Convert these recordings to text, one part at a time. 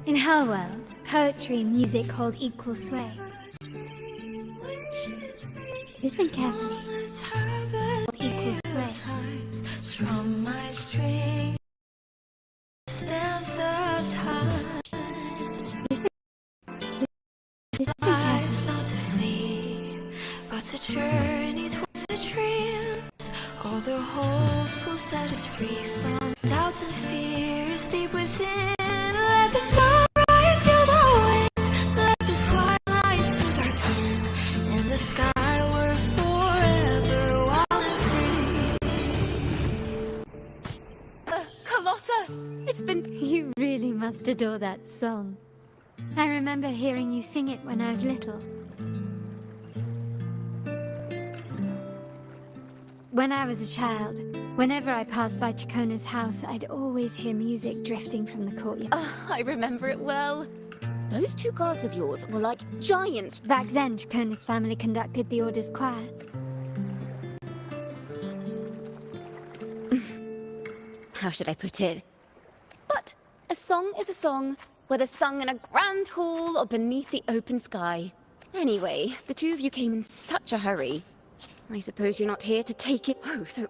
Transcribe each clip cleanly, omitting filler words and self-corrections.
In her world, poetry and music hold equal sway. Shh. Listen carefully. Hold equal sway. Strum my string, stands up time. Listen It's carefully. not to flee, but to journey towards the dreams. All the hopes will set us free from doubts and fears deep within. Let the sunrise gild our wings, let the twilight soothe our skin. In the sky we're forever wild and free. Carlotta! It's been... You really must adore that song. I remember hearing you sing it when I was little. When I was a child, whenever I passed by Cianna's house, I'd always hear music drifting from the courtyard. I remember it well. Those two guards of yours were like giants. Back then, Cianna's family conducted the Order's choir. How should I put it? But a song is a song, whether sung in a grand hall or beneath the open sky. Anyway, the two of you came in such a hurry. I suppose you're not here to take it. Oh, so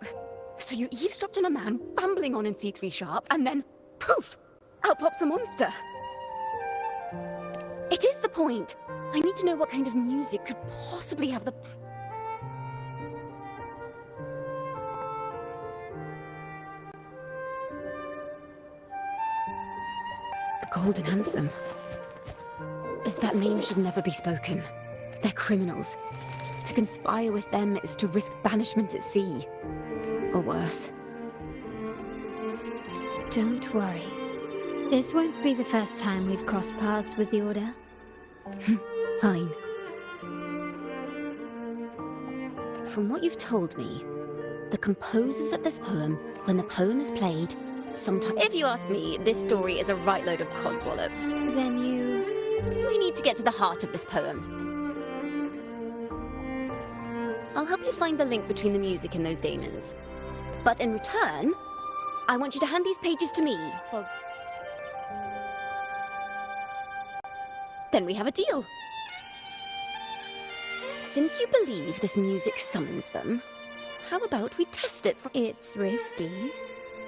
you eavesdropped on a man bambling on in C3 sharp, and then, poof, out pops a monster. It is the point. I need to know what kind of music could possibly have the... The Golden Anthem. That name should never be spoken. They're criminals. To conspire with them is to risk banishment at sea. Or worse. Don't worry. This won't be the first time we've crossed paths with the Order. Fine. From what you've told me, the composers of this poem, when the poem is played, sometimes... If you ask me, this story is a right load of codswallop. Then you... We need to get to the heart of this poem. I'll help you find the link between the music and those daemons. But in return, I want you to hand these pages to me for... Then we have a deal. Since you believe this music summons them, how about we test it for... It's risky,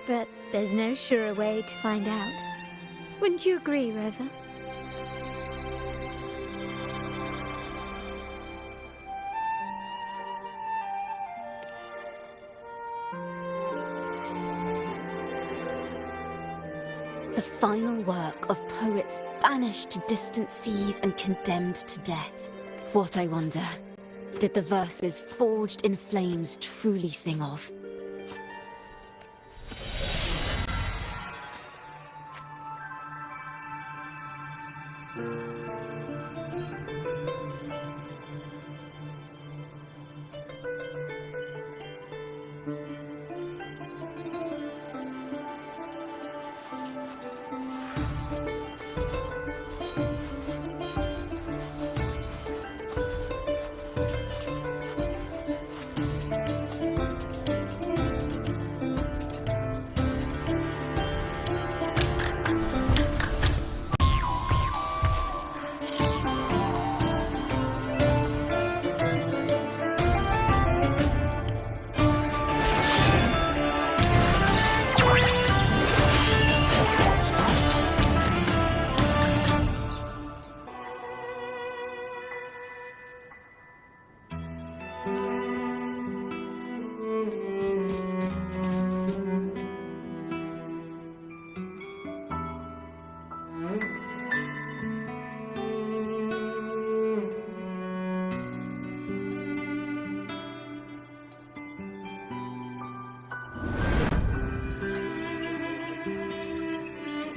but there's no surer way to find out. Wouldn't you agree, Rover? The final work of poets banished to distant seas and condemned to death. What, I wonder, did the verses forged in flames truly sing of?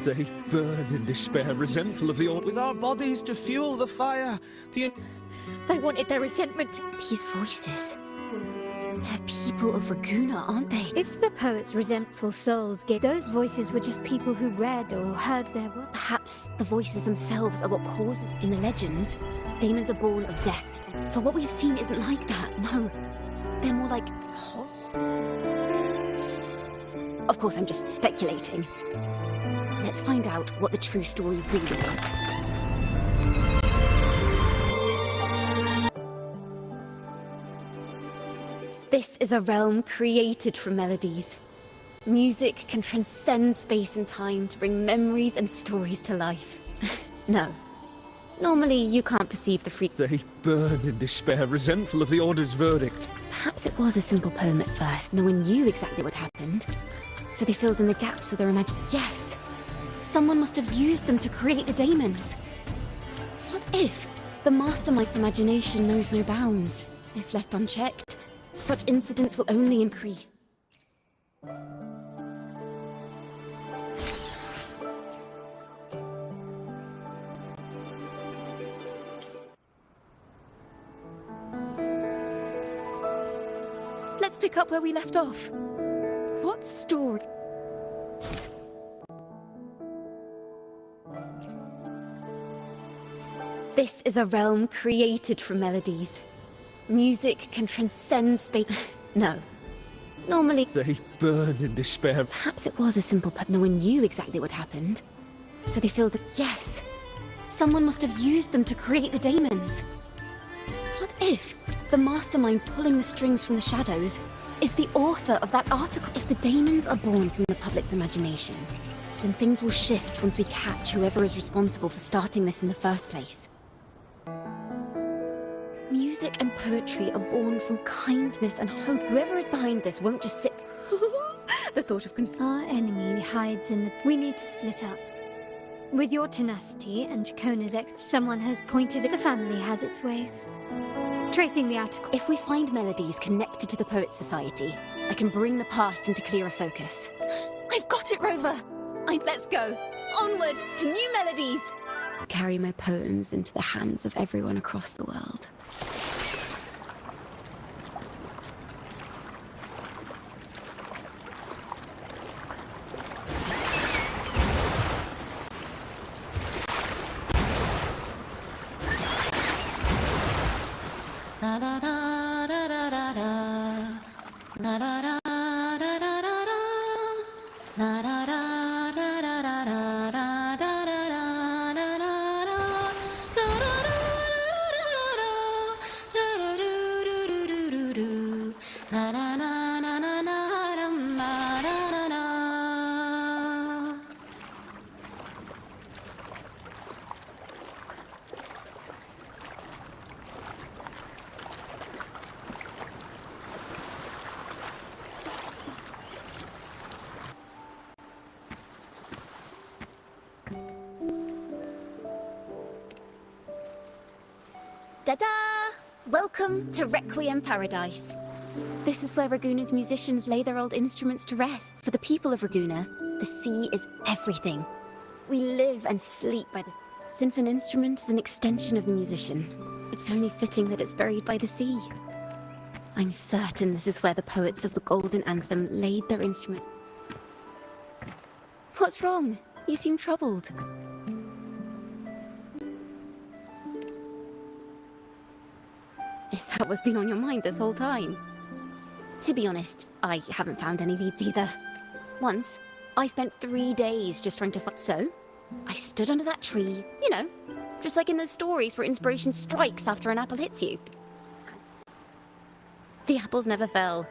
They burn in despair, resentful of the Order. With our bodies to fuel the fire, They wanted their resentment. These voices. They're people of Raguna, aren't they? If the poet's resentful souls gave, those voices were just people who read or heard their work. Perhaps the voices themselves are what causes... In the legends, demons are born of death. But what we've seen isn't like that, no. They're more like... Of course, I'm just speculating. Let's find out what the true story really is. This is a realm created from melodies. Music can transcend space and time to bring memories and stories to life. No. Normally, you can't perceive the freak. They burned in despair, resentful of the Order's verdict. Perhaps it was a simple poem at first. No one knew exactly what happened. So they filled in the gaps with their imagination. Yes! Someone must have used them to create the daemons. What if the mastermind imagination knows no bounds? If left unchecked, such incidents will only increase. Let's pick up where we left off. What story? This is a realm created from melodies. Music can transcend space. No. Normally... They burned in despair. Perhaps it was a simple poem. No one knew exactly what happened. So they filled it. Yes. Someone must have used them to create the daemons. What if the mastermind pulling the strings from the shadows is the author of that article? If the daemons are born from the public's imagination, then things will shift once we catch whoever is responsible for starting this in the first place. Music and poetry are born from kindness and hope. Whoever is behind this won't just sit... The thought of Our enemy hides in the... We need to split up. With your tenacity and Kona's someone has pointed at the family has its ways. Tracing the article. If we find melodies connected to the Poets' Society, I can bring the past into clearer focus. I've got it, Rover! Let's go! Onward to new melodies! Carry my poems into the hands of everyone across the world. Ta-da! Welcome to Requiem Paradise. This is where Raguna's musicians lay their old instruments to rest. For the people of Raguna, the sea is everything. We live and sleep by the... Since an instrument is an extension of the musician, it's only fitting that it's buried by the sea. I'm certain this is where the poets of the Golden Anthem laid their instruments. What's wrong? You seem troubled. Is that what's been on your mind this whole time? To be honest, I haven't found any leads either. Once, I spent 3 days just trying to find... So, I stood under that tree, you know, just like in those stories where inspiration strikes after an apple hits you. The apples never fell.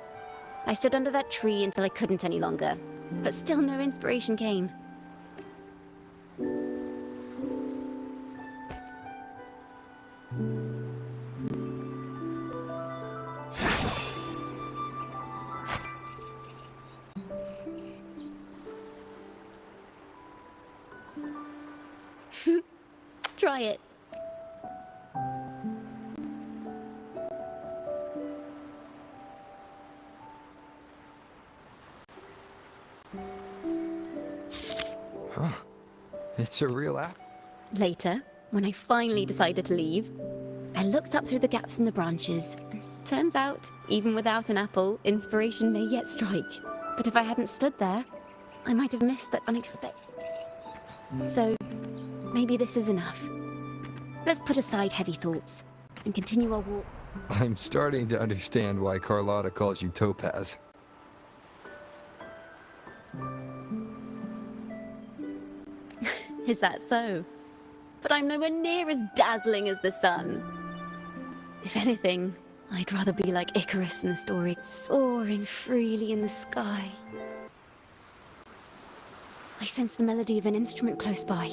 I stood under that tree until I couldn't any longer, but still no inspiration came. Try it. Huh. It's a real app. Later, when I finally decided to leave, I looked up through the gaps in the branches, and turns out, even without an apple, inspiration may yet strike. But if I hadn't stood there, I might have missed that unexpected... So, maybe this is enough. Let's put aside heavy thoughts, and continue our walk. I'm starting to understand why Carlotta calls you Topaz. Is that so? But I'm nowhere near as dazzling as the sun. If anything, I'd rather be like Icarus in the story, soaring freely in the sky. I sense the melody of an instrument close by.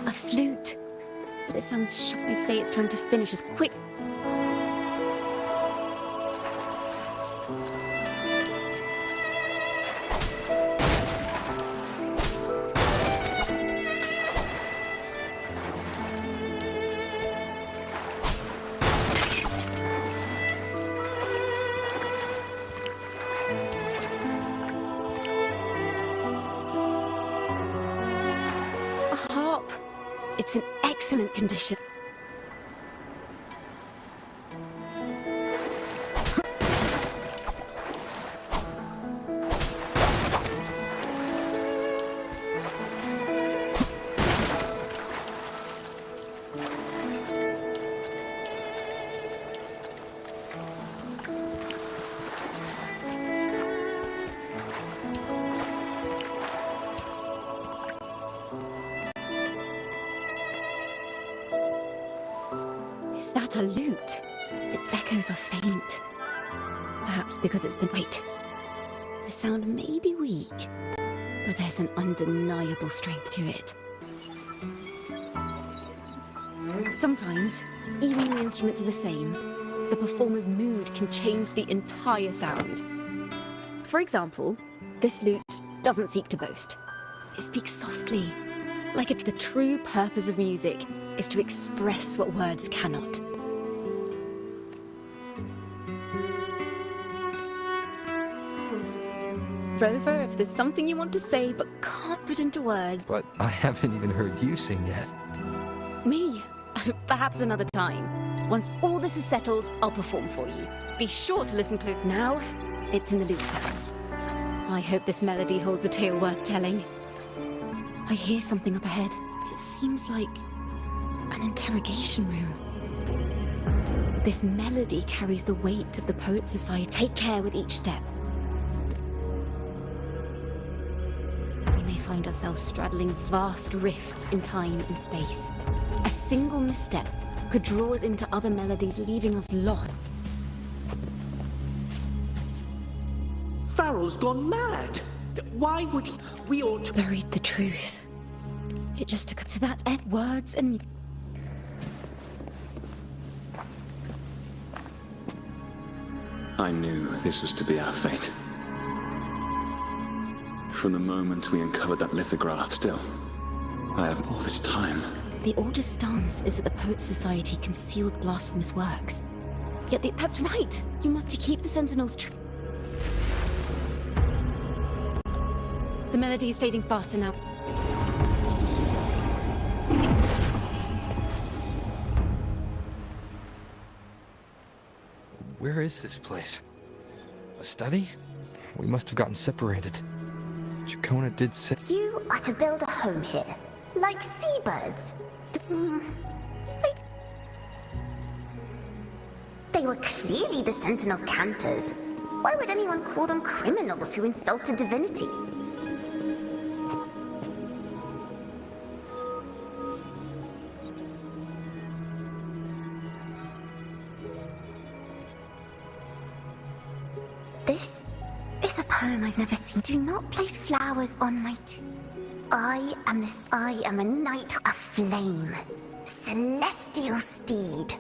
A flute. But it sounds sharp. I'd say it's trying to finish as quick. A harp. It's in excellent condition. Is that a lute? Its echoes are faint. Perhaps because it's been... Wait. The sound may be weak, but there's an undeniable strength to it. Sometimes, even when the instruments are the same, the performer's mood can change the entire sound. For example, this lute doesn't seek to boast. It speaks softly, like the true purpose of music is to express what words cannot. Rover, if there's something you want to say but can't put into words... But I haven't even heard you sing yet. Me? Perhaps another time. Once all this is settled, I'll perform for you. Be sure to listen close. Now, it's in the lute sounds. I hope this melody holds a tale worth telling. I hear something up ahead. It seems like an interrogation room. This melody carries the weight of the Poets Society. Take care with each step. We may find ourselves straddling vast rifts in time and space. A single misstep could draw us into other melodies, leaving us lost. Farrell's gone mad. Why would he? We ought to... Buried the truth. It just took to that end. Words and... I knew this was to be our fate. From the moment we uncovered that lithograph, still, I have all this time. The Order's stance is that the Poets Society concealed blasphemous works. Yet that's right! You must keep the Sentinels true. The melody is fading faster now. Where is this place? A study? We must have gotten separated. Cianna did say... You are to build a home here, like seabirds. They were clearly the Sentinels' cantors. Why would anyone call them criminals who insulted divinity? This is a poem I've never seen. Do not place flowers on my tomb. I am a knight of flame, celestial steed.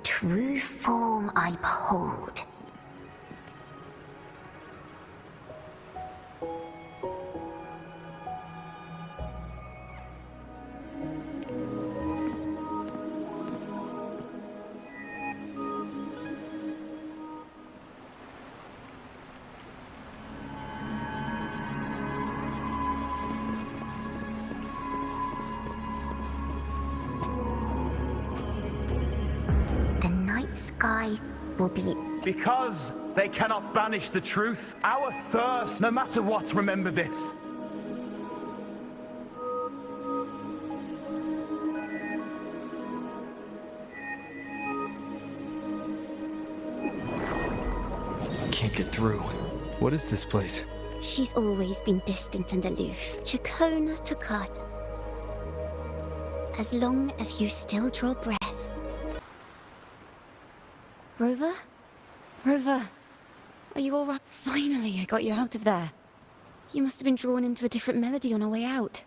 True form I behold. Sky will be... Because they cannot banish the truth. Our thirst, no matter what, remember this. Can't get through. What is this place? She's always been distant and aloof. Cianna Toccata. As long as you still draw breath. Rover? Rover, are you all right? Finally, I got you out of there. You must have been drawn into a different melody on our way out.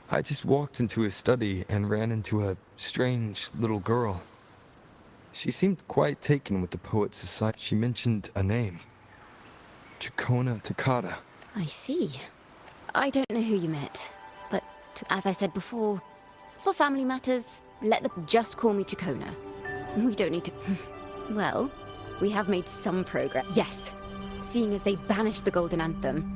I just walked into his study and ran into a strange little girl. She seemed quite taken with the poet's society. She mentioned a name. Cianna Toccata. I see. I don't know who you met, but as I said before, for family matters, let them just call me Cianna. We don't need to... Well, we have made some progress. Yes, seeing as they banished the Golden Anthem.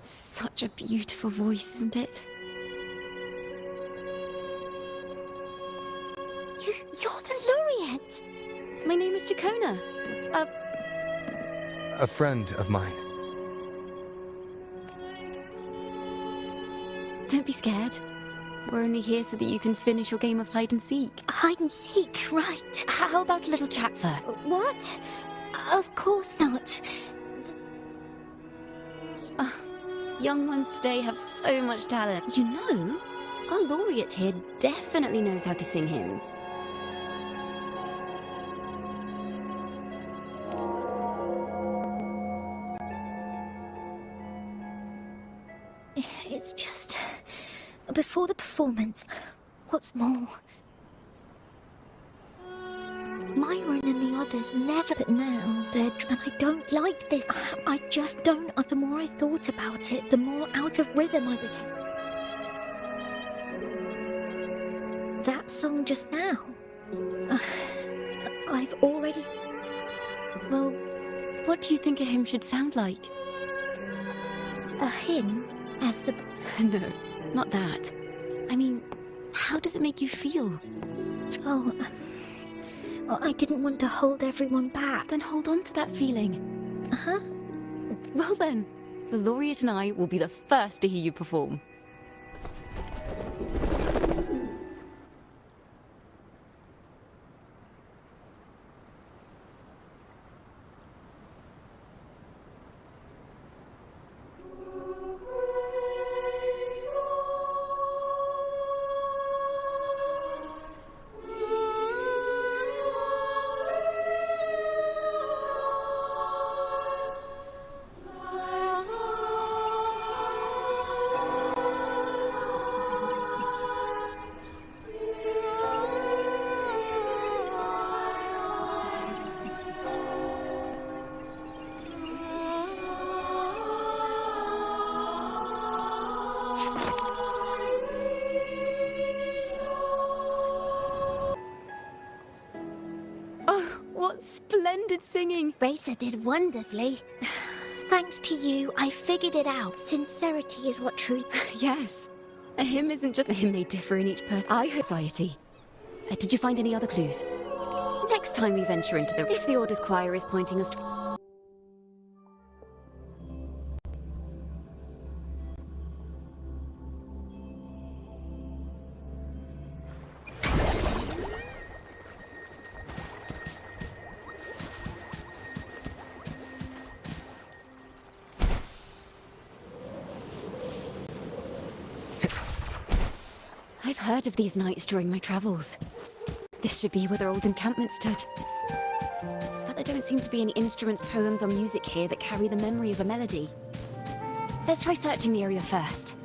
Such a beautiful voice, isn't it? You're the laureate! My name is Cianna. A friend of mine. Don't be scared. We're only here so that you can finish your game of hide and seek. Hide and seek, right. How about a little chat first? What? Of course not. Young ones today have so much talent. You know, our laureate here definitely knows how to sing hymns. It's just... before the performance, what's more... Myron and the others never, but now they're... and I don't like this. I just don't. The more I thought about it, the more out of rhythm I became. That song just now. I've already... Well, what do you think a hymn should sound like? A hymn as the... No, not that. I mean, how does it make you feel? Oh, I didn't want to hold everyone back. Then hold on to that feeling. Uh-huh. Well then, the laureate and I will be the first to hear you perform. Splendid singing! Racer did wonderfully. Thanks to you, I figured it out. Sincerity is what truly... Yes, A hymn isn't just a hymn, they differ in each society. Did you find any other clues? Next time we venture into the... If the Order's choir is pointing us to... I've heard of these nights during my travels. This should be where their old encampment stood. But there don't seem to be any instruments, poems, or music here that carry the memory of a melody. Let's try searching the area first.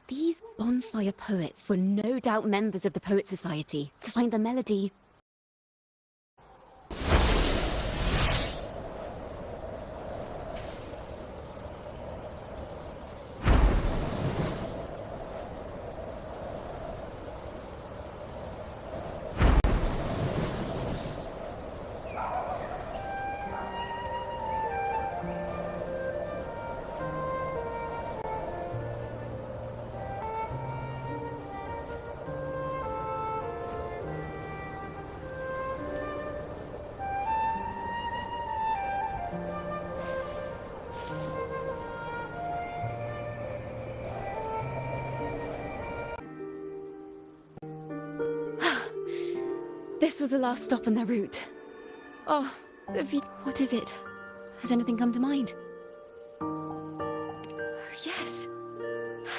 These bonfire poets were no doubt members of the Poet Society. To find the melody... This was the last stop on their route. Oh, the view. What is it? Has anything come to mind? Yes.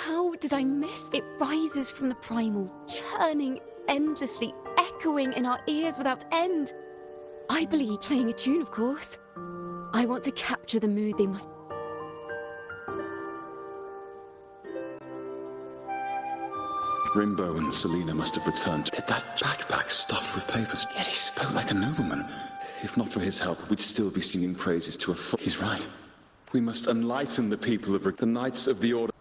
How did I miss? It rises from the primal, churning endlessly, echoing in our ears without end. I believe playing a tune, of course. I want to capture the mood they must... Rimbo and Selena must have returned. Did that backpack stuffed with papers? Yet he spoke like a nobleman. If not for his help, we'd still be singing praises to a fool. He's right. We must enlighten the people of the Knights of the Order.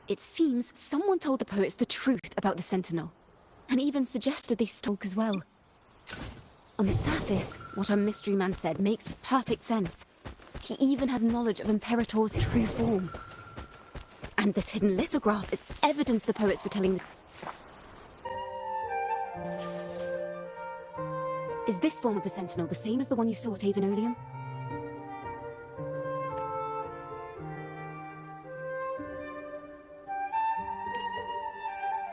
It seems someone told the poets the truth about the Sentinel, and even suggested they stalk as well. On the surface, what our mystery man said makes perfect sense. He even has knowledge of Imperator's true form. And this hidden lithograph is evidence the poets were telling the... Is this form of the Sentinel the same as the one you saw at Avenolium?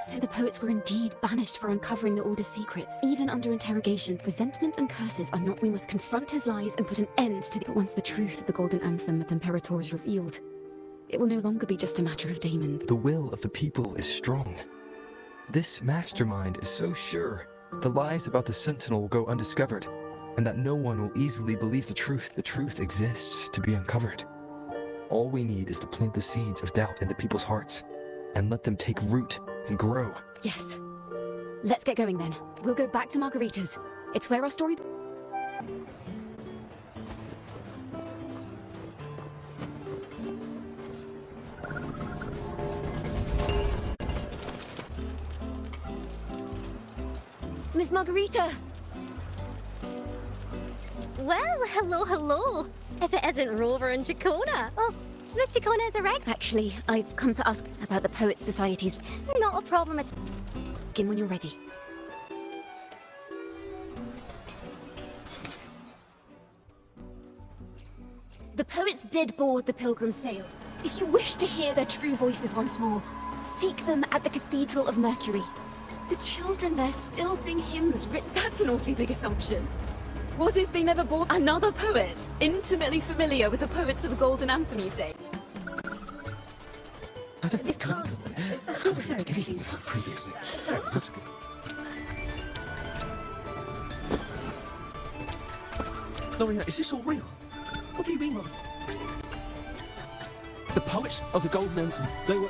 So the poets were indeed banished for uncovering the Order's secrets. Even under interrogation, resentment and curses are not... We must confront his lies and put an end to the... But once the truth of the Golden Anthem at Imperator is revealed, it will no longer be just a matter of Damon. The will of the people is strong. This mastermind is so sure the lies about the Sentinel will go undiscovered, and that no one will easily believe the truth. The truth exists to be uncovered. All we need is to plant the seeds of doubt in the people's hearts, and let them take root and grow. Yes. Let's get going then. We'll go back to Margarita's. It's where our story... Miss Margarita! Well, hello. If it isn't Rover and Cianna. Oh, Miss Cianna is a reg. Actually, I've come to ask about the Poets Society's... Not a problem, it's... Begin when you're ready. The poets did board the Pilgrim's sail. If you wish to hear their true voices once more, seek them at the Cathedral of Mercury. The children there still sing hymns written. That's an awfully big assumption. What if they never bought another poet, intimately familiar with the poets of the Golden Anthem, you say? This can't. This is very confusing. Previously. Sorry. Loria, is this all real? What do you mean, Mother? The poets of the Golden Anthem, they were...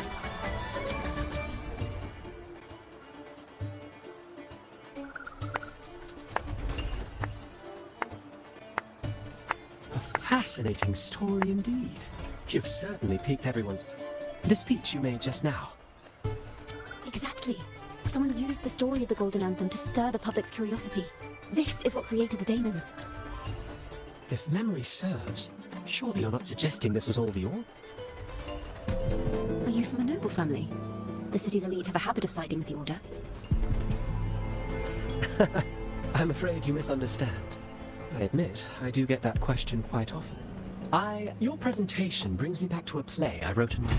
A fascinating story indeed. You've certainly piqued everyone's... The speech you made just now. Exactly. Someone used the story of the Golden Anthem to stir the public's curiosity. This is what created the daemons. If memory serves, surely you're not suggesting this was all the order? Are you from a noble family? The city's elite have a habit of siding with the Order. I'm afraid you misunderstand. I admit, I do get that question quite often. Your presentation brings me back to a play I wrote in my...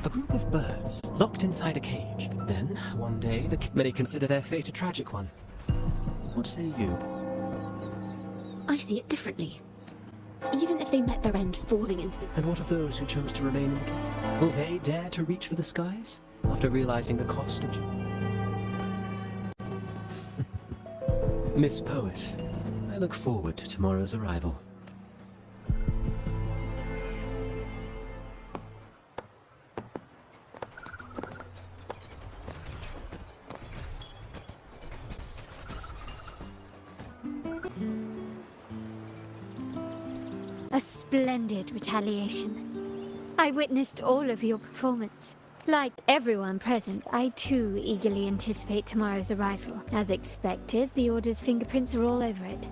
A group of birds, locked inside a cage. Then, one day, many consider their fate a tragic one. What say you? I see it differently. Even if they met their end falling into the... And what of those who chose to remain in the cage? Will they dare to reach for the skies, after realizing the cost of... Miss Poet, I look forward to tomorrow's arrival. A splendid retaliation. I witnessed all of your performance. Like everyone present, I too eagerly anticipate tomorrow's arrival. As expected, the Order's fingerprints are all over it.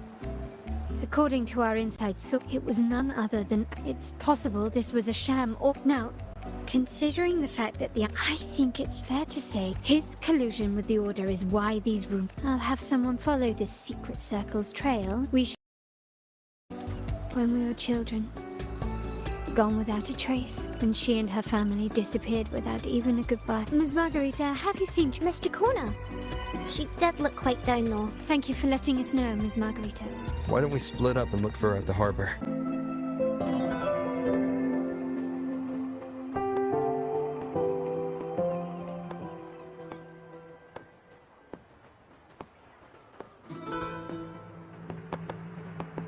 According to our inside source, it was none other than... It's possible this was a sham or... Now, considering the fact that I think it's fair to say his collusion with the Order is why these rooms... I'll have someone follow this secret circle's trail. We should... When we were children. Gone without a trace, when she and her family disappeared without even a goodbye. Ms. Margarita, have you seen Mr. Cianna? She did look quite down low. Thank you for letting us know, Ms. Margarita. Why don't we split up and look for her at the harbor?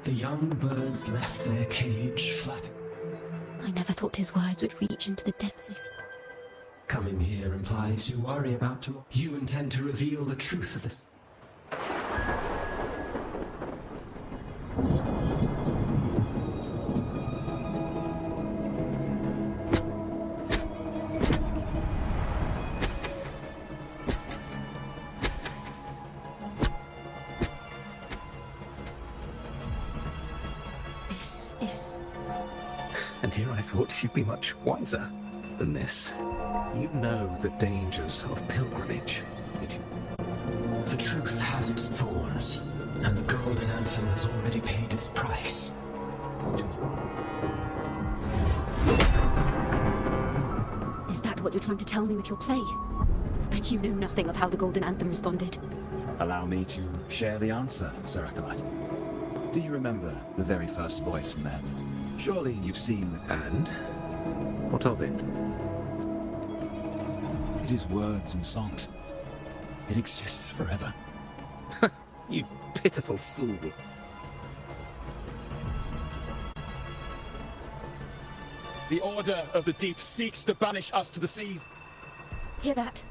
The young birds left their cage flapping. I never thought his words would reach into the depths. Coming here implies you worry about tomorrow. You intend to reveal the truth of this. This is... And here I thought you'd be much wiser than this. You know the dangers of pilgrimage, did you? The truth has its thorns, and the Golden Anthem has already paid its price. Is that what you're trying to tell me with your play? But you know nothing of how the Golden Anthem responded. Allow me to share the answer, Sir Acolyte. Do you remember the very first voice from the heavens? Surely you've seen... And? What of it? It is words and songs. It exists forever. You pitiful fool. The Order of the Deep seeks to banish us to the seas. Hear that?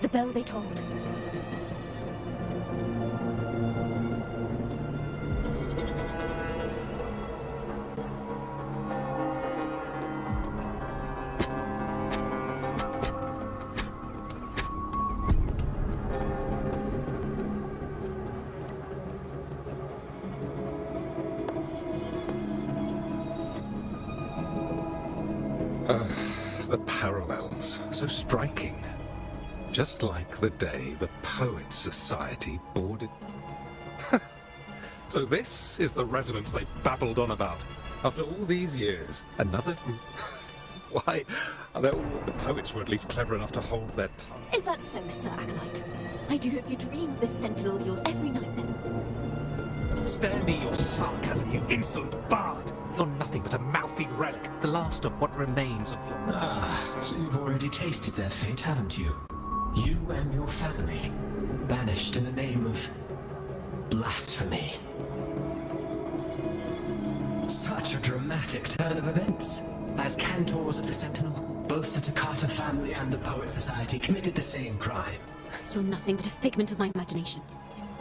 The bell they tolled. The parallels, so striking. Just like the day the Poets Society boarded. So this is the resonance they babbled on about. After all these years, another group. Why, the poets were at least clever enough to hold their tongue. Is that so, Sir Acolyte? I do hope you dream of this sentinel of yours every night then. Spare me your sarcasm, you insolent bard! You're nothing but a mouthy relic, the last of what remains of your... Ah, so you've already tasted their fate, haven't you? You and your family, banished in the name of blasphemy. Such a dramatic turn of events. As cantors of the Sentinel, both the Takata family and the Poet Society committed the same crime. You're nothing but a figment of my imagination.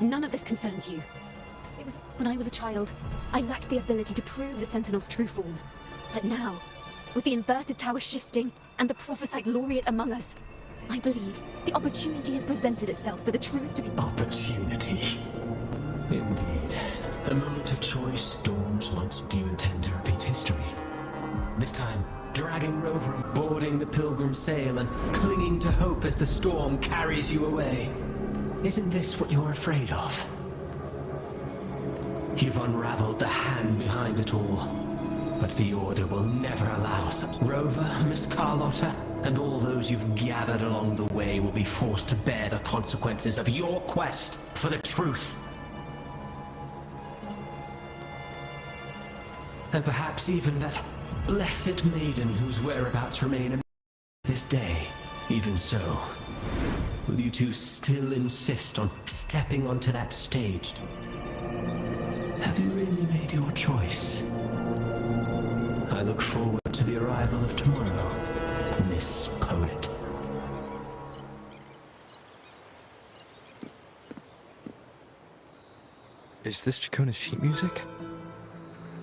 None of this concerns you. It was when I was a child, I lacked the ability to prove the Sentinel's true form. But now, with the inverted tower shifting and the prophesied laureate among us, I believe the opportunity has presented itself for the truth to be... Opportunity. Indeed. A moment of choice dawns once do you intend to repeat history. This time, dragging Rover and boarding the pilgrim sail and clinging to hope as the storm carries you away. Isn't this what you're afraid of? You've unraveled the hand behind it all, but the Order will never allow such. Rover, Miss Carlotta, and all those you've gathered along the way will be forced to bear the consequences of your quest for the truth. And perhaps even that blessed maiden whose whereabouts remain this day. Even so, will you two still insist on stepping onto that stage? Have you really made your choice? I look forward to the arrival of tomorrow, Miss Poet. Is this Chacona's sheet music?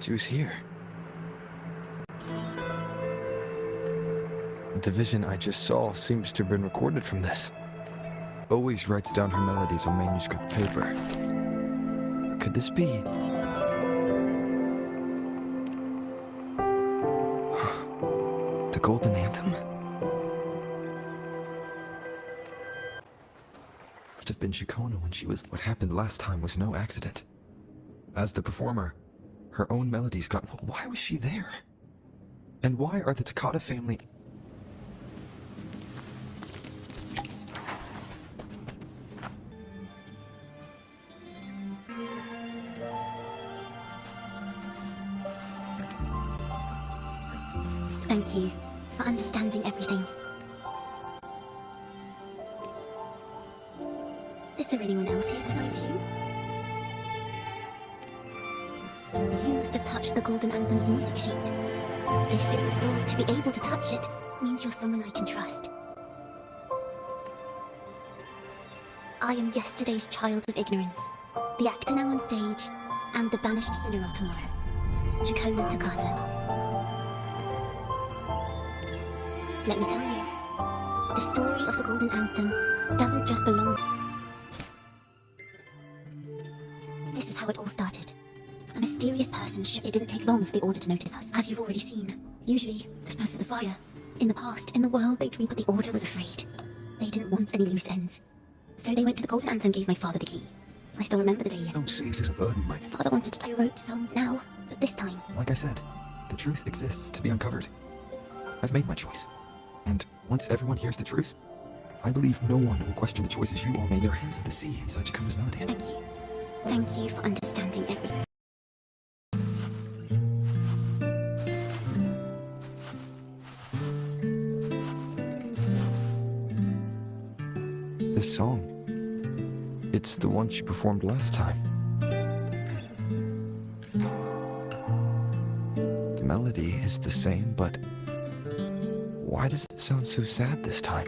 She was here. The vision I just saw seems to have been recorded from this. Always writes down her melodies on manuscript paper. Could this be? The Golden Anthem? Must have been Chacona when she was... What happened last time was no accident. As the performer, her own melodies got... Why was she there? And why are the Takata family... Thank you for understanding everything. Is there anyone else here besides you? You must have touched the Golden Anthem's music sheet. This is the story. To be able to touch it means you're someone I can trust. I am yesterday's child of ignorance, the actor now on stage, and the banished sinner of tomorrow, Chacona Takata. Let me tell you, the story of the Golden Anthem doesn't just belong. This is how it all started. A mysterious person It didn't take long for the Order to notice us, as you've already seen. Usually, the first of the fire. In the past, in the world they dreamed, but the Order was afraid. They didn't want any loose ends. So they went to the Golden Anthem and gave my father the key. I still remember the day. Don't see it as a burden, My father wanted to. I wrote some now, but this time... Like I said, the truth exists to be uncovered. I've made my choice. And once everyone hears the truth, I believe no one will question the choices you all made. Their hands of the sea inside Chacona's melodies. Thank you. Thank you for understanding everything. This song, it's the one she performed last time. The melody is the same, but why does it sound so sad this time?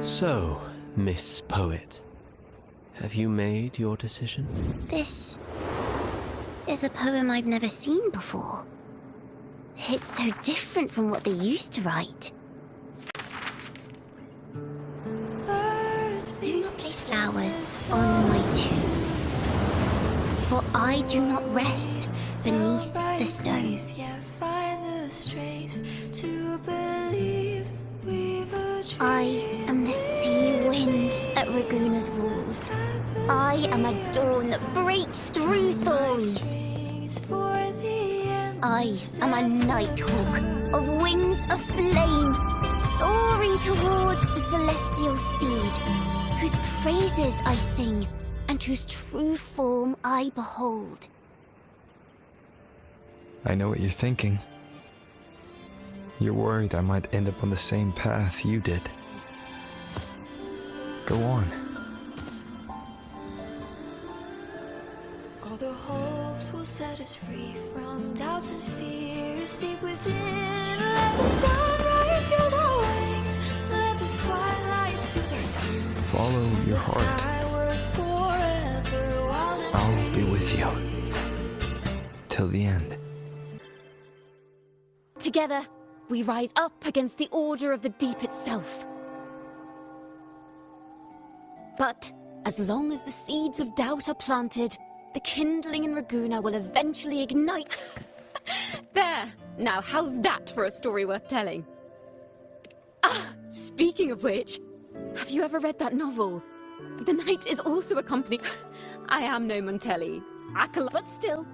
So, Miss Poet, have you made your decision? This is a poem I've never seen before. It's so different from what they used to write. Do not place flowers on my tomb, for I do not rest beneath the stone. I am the sea wind at Raguna's walls. I am a dawn that breaks through thorns. I am a nighthawk of wings of flame, soaring towards the celestial steed, whose praises I sing and whose true form I behold. I know what you're thinking. You're worried I might end up on the same path you did. Go on. All the hopes will set us free from doubts and fears deep within. Let the sunrise gild our wings, let the twilight soothe our skin. Follow your heart. I'll be with you. Till the end. Together, we rise up against the Order of the Deep itself. But as long as the seeds of doubt are planted, the kindling in Raguna will eventually ignite. There! Now, how's that for a story worth telling? Ah, speaking of which, have you ever read that novel? The knight is also accompanied. I am no Montelli, but still,